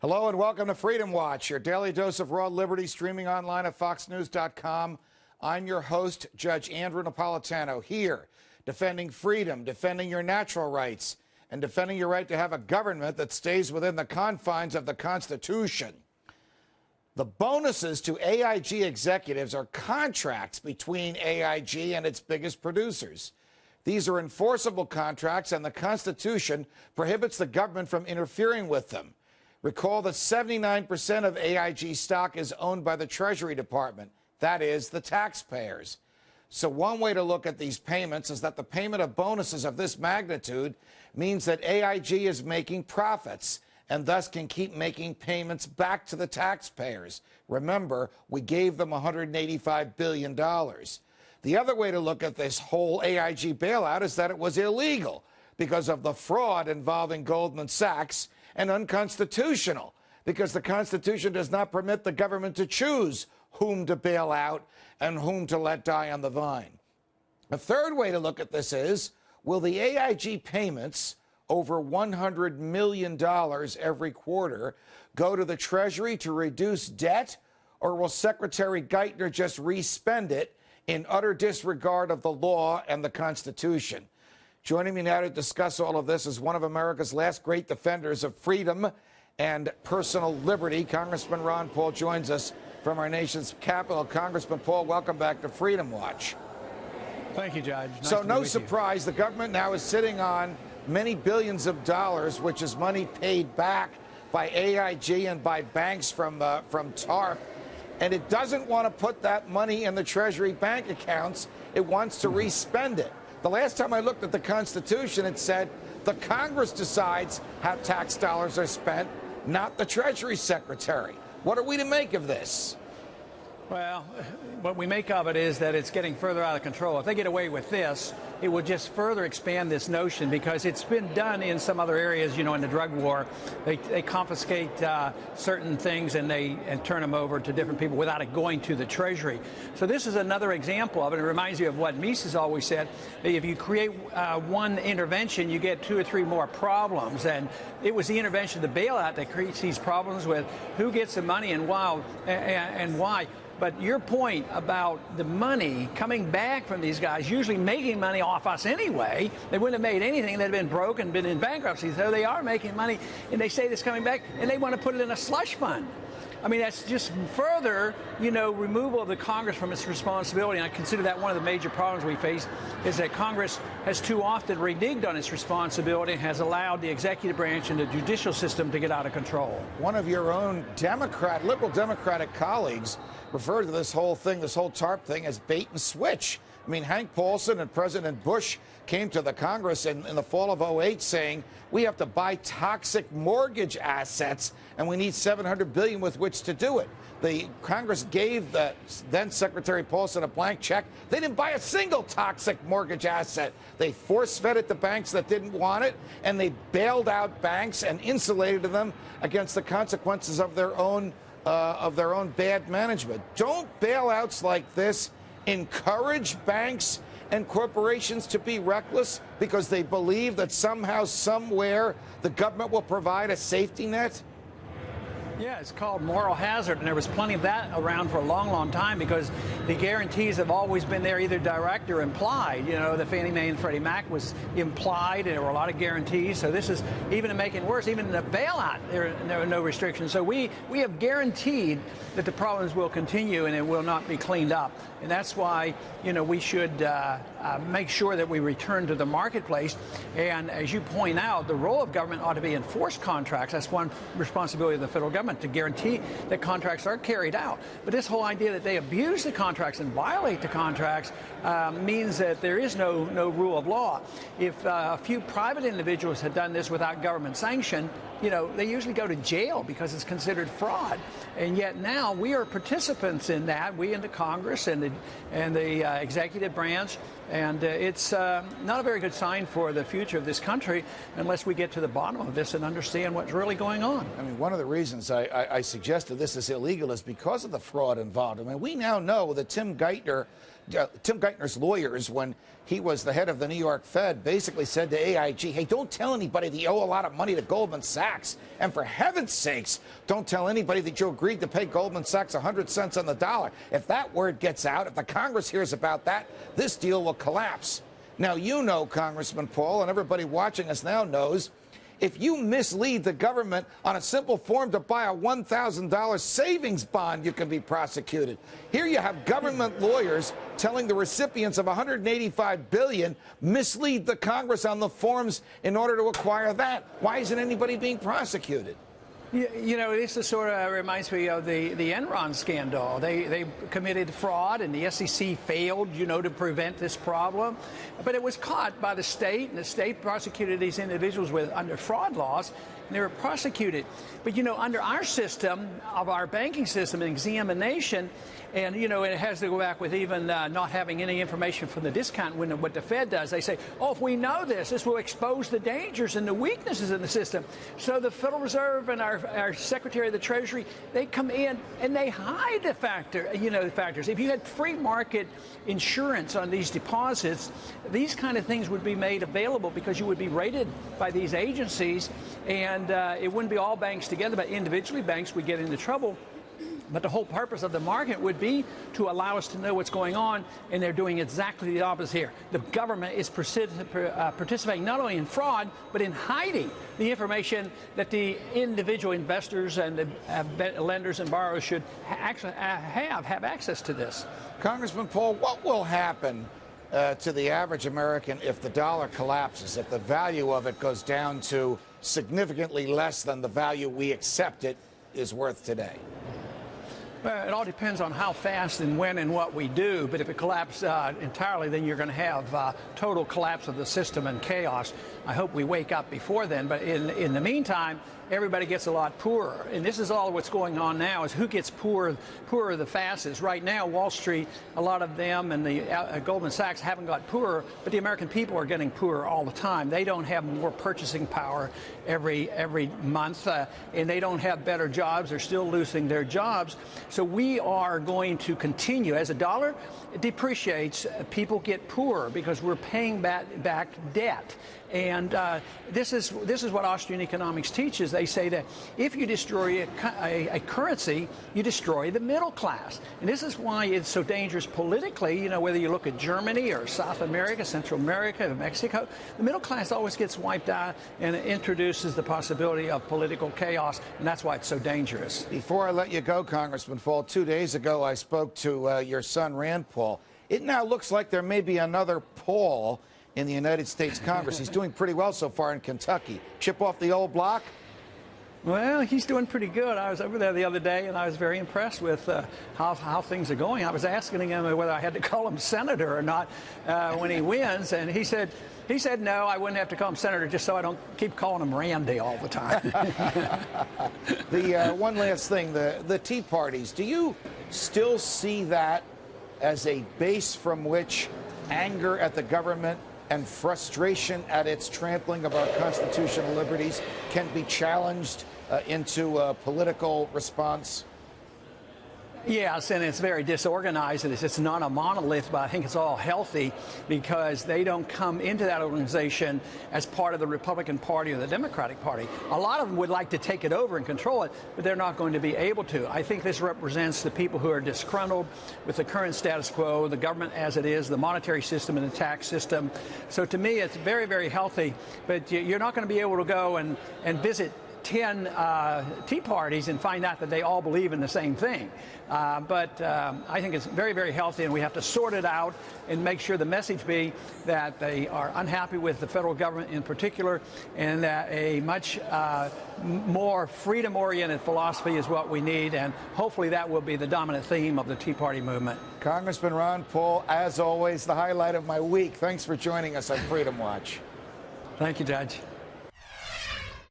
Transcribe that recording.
Hello and welcome to Freedom Watch, your daily dose of raw liberty, streaming online at foxnews.com. I'm your host, Judge Andrew Napolitano, here defending freedom, defending your natural rights, and defending your right to have a government that stays within the confines of the Constitution. The bonuses to AIG executives are contracts between AIG and its biggest producers. These are enforceable contracts, and the Constitution prohibits the government from interfering with them. Recall that 79% of AIG stock is owned by the Treasury Department, that is, the taxpayers. So one way to look at these payments is that the payment of bonuses of this magnitude means that AIG is making profits and thus can keep making payments back to the taxpayers. Remember, we gave them $185 billion. The other way to look at this whole AIG bailout is that it was illegal because of the fraud involving Goldman Sachs, and unconstitutional because the Constitution does not permit the government to choose whom to bail out and whom to let die on the vine. A third way to look at this is, will the AIG payments, over $100 million every quarter, go to the Treasury to reduce debt, or will Secretary Geithner just re-spend it in utter disregard of the law and the Constitution? Joining me now to discuss all of this is one of America's last great defenders of freedom and personal liberty. Congressman Ron Paul joins us from our nation's capital. Congressman Paul, welcome back to Freedom Watch. Thank you, Judge. Nice so to no be surprise, the government now is sitting on many billions of dollars, which is money paid back by AIG and by banks from TARP. And it doesn't want to put that money in the Treasury bank accounts. It wants to re-spend it. The last time I looked at the Constitution, it said the Congress decides how tax dollars are spent, not the Treasury Secretary. What are we to make of this? Well, what we make of it is that it's getting further out of control. If they get away with this, it would just further expand this notion, because it's been done in some other areas, you know, in the drug war. They confiscate certain things and turn them over to different people without it going to the Treasury. So this is another example of it. It reminds you of what Mises always said. If you create one intervention, you get two or three more problems. And it was the intervention, the bailout, that creates these problems with who gets the money and why. But your point about the money coming back from these guys, usually making money off us anyway, they wouldn't have made anything. They'd have been broke and been in bankruptcy. So they are making money, and they say it's coming back, and they want to put it in a slush fund. I mean, that's just further, you know, removal of the Congress from its responsibility. And I consider that one of the major problems we face is that Congress has too often reneged on its responsibility and has allowed the executive branch and the judicial system to get out of control. One of your own liberal Democratic colleagues referred to this whole thing, this whole TARP thing, as bait and switch. I mean, Hank Paulson and President Bush came to the Congress in the fall of '08 saying we have to buy toxic mortgage assets and we need $700 billion with which to do it. The Congress gave the then Secretary Paulson a blank check. They didn't buy a single toxic mortgage asset. They force-fed it to banks that didn't want it, and they bailed out banks and insulated them against the consequences of their own bad management. Don't bailouts like this encourage banks and corporations to be reckless because they believe that somehow, somewhere, the government will provide a safety net? Yeah, it's called moral hazard, and there was plenty of that around for a long, long time because the guarantees have always been there, either direct or implied. You know, the Fannie Mae and Freddie Mac was implied, and there were a lot of guarantees. So this is, even to make it worse, even in the bailout, there are no restrictions. So we have guaranteed that the problems will continue and it will not be cleaned up. And that's why, you know, we should make sure that we return to the marketplace. And as you point out, the role of government ought to be enforce contracts. That's one responsibility of the federal government, to guarantee that contracts are carried out. But this whole idea that they abuse the contracts and violate the contracts means that there is no rule of law. If a few private individuals had done this without government sanction, you know, they usually go to jail because it's considered fraud. And yet now we are participants in that, we in the Congress and the executive branch. And it's not a very good sign for the future of this country unless we get to the bottom of this and understand what's really going on. I mean, one of the reasons I suggested this is illegal is because of the fraud involved. I mean, we now know that Tim Geithner Tim Geithner's lawyers, when he was the head of the New York Fed, basically said to AIG, hey, don't tell anybody that you owe a lot of money to Goldman Sachs. And for heaven's sakes, don't tell anybody that you agreed to pay Goldman Sachs 100 cents on the dollar. If that word gets out, if the Congress hears about that, this deal will collapse. Now, you know, Congressman Paul, and everybody watching us now knows, if you mislead the government on a simple form to buy a $1,000 savings bond, you can be prosecuted. Here you have government lawyers telling the recipients of $185 billion mislead the Congress on the forms in order to acquire that. Why isn't anybody being prosecuted? You know, this is sort of reminds me of the Enron scandal. They committed fraud, and the SEC failed, you know, to prevent this problem. But it was caught by the state, and the state prosecuted these individuals under fraud laws, and they were prosecuted. But, you know, under our system, of our banking system, an examination, and, you know, it has to go back with even not having any information from the discount window, what the Fed does. They say, oh, if we know this will expose the dangers and the weaknesses in the system. So the Federal Reserve and our Secretary of the Treasury, they come in and they hide the factors. If you had free market insurance on these deposits, these kind of things would be made available because you would be rated by these agencies, and it wouldn't be all banks together, but individually banks would get into trouble. But the whole purpose of the market would be to allow us to know what's going on, and they're doing exactly the opposite here. The government is participating not only in fraud, but in hiding the information that the individual investors and the lenders and borrowers should actually have access to this. Congressman Paul, what will happen to the average American if the dollar collapses, if the value of it goes down to significantly less than the value we accept it is worth today? Well, it all depends on how fast and when and what we do. But if it collapses entirely, then you're going to have total collapse of the system and chaos. I hope we wake up before then. But in the meantime, everybody gets a lot poorer. And this is all what's going on now, is who gets poorer the fastest. Right now, Wall Street, a lot of them and the Goldman Sachs haven't got poorer, but the American people are getting poorer all the time. They don't have more purchasing power every month, and they don't have better jobs. They're still losing their jobs. So we are going to continue. As a dollar depreciates, people get poorer because we're paying back debt. And this is what Austrian economics teaches. They say that if you destroy a currency, you destroy the middle class. And this is why it's so dangerous politically. You know, whether you look at Germany or South America, Central America, Mexico, the middle class always gets wiped out, and it introduces the possibility of political chaos. And that's why it's so dangerous. Before I let you go, Congressman Paul, 2 days ago I spoke to your son, Rand Paul. It now looks like there may be another Paul in the United States Congress. He's doing pretty well so far in Kentucky. Chip off the old block? Well, he's doing pretty good. I was over there the other day, and I was very impressed with how things are going. I was asking him whether I had to call him senator or not when he wins, and he said no, I wouldn't have to call him senator, just so I don't keep calling him Randy all the time. The one last thing, the Tea Parties, do you still see that as a base from which anger at the government and frustration at its trampling of our constitutional liberties can be challenged into a political response? Yes, and it's very disorganized, and it's not a monolith, but I think it's all healthy because they don't come into that organization as part of the Republican Party or the Democratic Party. A lot of them would like to take it over and control it, but they're not going to be able to. I think this represents the people who are disgruntled with the current status quo, the government as it is, the monetary system and the tax system. So to me, it's very, very healthy, but you're not going to be able to go and visit 10 Tea Parties and find out that they all believe in the same thing. But I think it's very, very healthy, and we have to sort it out and make sure the message be that they are unhappy with the federal government in particular, and that a much more freedom-oriented philosophy is what we need, and hopefully that will be the dominant theme of the Tea Party movement. Congressman Ron Paul, as always, the highlight of my week. Thanks for joining us on Freedom Watch. Thank you, Judge.